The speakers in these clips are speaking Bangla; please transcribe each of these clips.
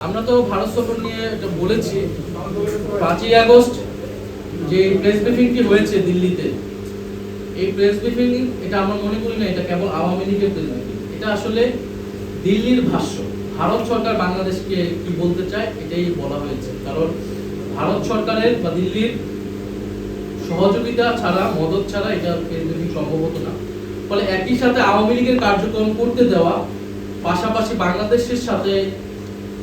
আমরা তো ভারত সফর নিয়ে এটা বলেছি। 5ই আগস্ট যে প্রেস ব্রিফিংটি হয়েছে দিল্লিতে, এই প্রেস ব্রিফিং এটা আমরা মনে করি না এটা কেবল আওয়ামী লীগের প্রেস ব্রিফিং। এটা আসলে দিল্লির ভাষ্য। ভারত সরকার বাংলাদেশকে কি বলতে চায় এটাই বলা হয়েছে। কারণ ভারত সরকারের বা দিল্লির সহযোগিতা ছাড়া, মদত ছাড়া এটা প্রেস ব্রিফিং সম্ভব হতো না। ফলে একই সাথে আওয়ামী লীগের কার্যক্রম করতে দেওয়া, পাশাপাশি বাংলাদেশের সাথে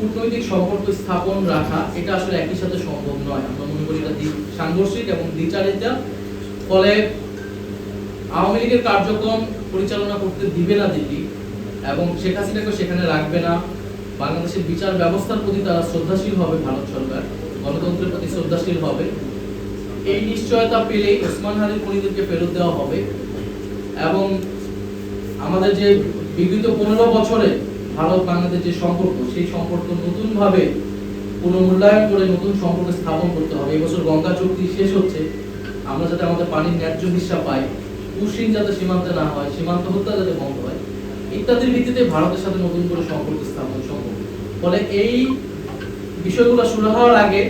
কূটনৈতিক সম্পর্ক স্থাপন রাখা, এটা আসলে একই সাথে সম্ভব নয়। আমরা মনে করি এটা সাংঘর্ষিক এবং দ্বিচারিতা। ফলে আওয়ামী লীগের কার্যক্রম পরিচালনা করতে দিবে না দিল্লি, এবং শেখ হাসিনাকে সেখানে রাখবে না। বাংলাদেশের বিচার ব্যবস্থার প্রতি তারা শ্রদ্ধাশীল হবে, ভারত সরকার গণতন্ত্রের প্রতি শ্রদ্ধাশীল হবে। এই নিশ্চয়তা পেলেই ওসমান হাদির খুনিদেরকে ফেরত দেওয়া হবে। এবং আমাদের যে বিগত 15 বছরে ভারত বাংলাদেশ যে সম্পর্ক, সেই সম্পর্ক নতুন ভাবে পুনর্মূল্যায়ন করে নতুন সম্পর্ক স্থাপন করতে হবে। এবছর গঙ্গা চুক্তি শেষ হচ্ছে, আমরা যাতে আমাদের পানির ন্যায্য হিস্সা পাই, কুশিন যাতে সীমান্তে না হয়, সীমান্ত হত্যা যাতে বন্ধ হয়, ইত্যাদির ভিত্তিতে ভারতের সাথে নতুন করে সম্পর্ক স্থাপন সম্ভব। ফলে এই বিষয়গুলো শুরু হওয়ার আগে,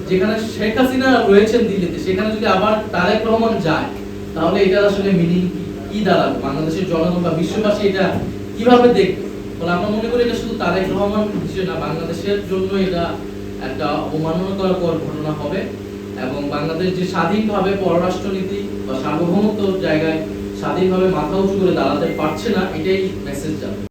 যেখানে শেখ হাসিনা রয়েছেন দিল্লিতে, সেখানে যদি আবার তারেক রহমান যায়, তাহলে এটার আসলে মিনিং কি দাঁড়াবে, বাংলাদেশের জনগণ বা বিশ্ববাসী এটা কিভাবে দেখবে? ফলে আমরা মনে করি এটা শুধু তারেক রহমান বিষয় না, বাংলাদেশের জন্য এটা একটা অবমাননাকর ঘটনা হবে। এবং বাংলাদেশ যে স্বাধীনভাবে পররাষ্ট্রনীতি বা সার্বভৌমত্ব জায়গায় স্বাধীনভাবে মাথা উঁচু করে দাঁড়াতে পারছে না, এটাই মেসেজ যাবে।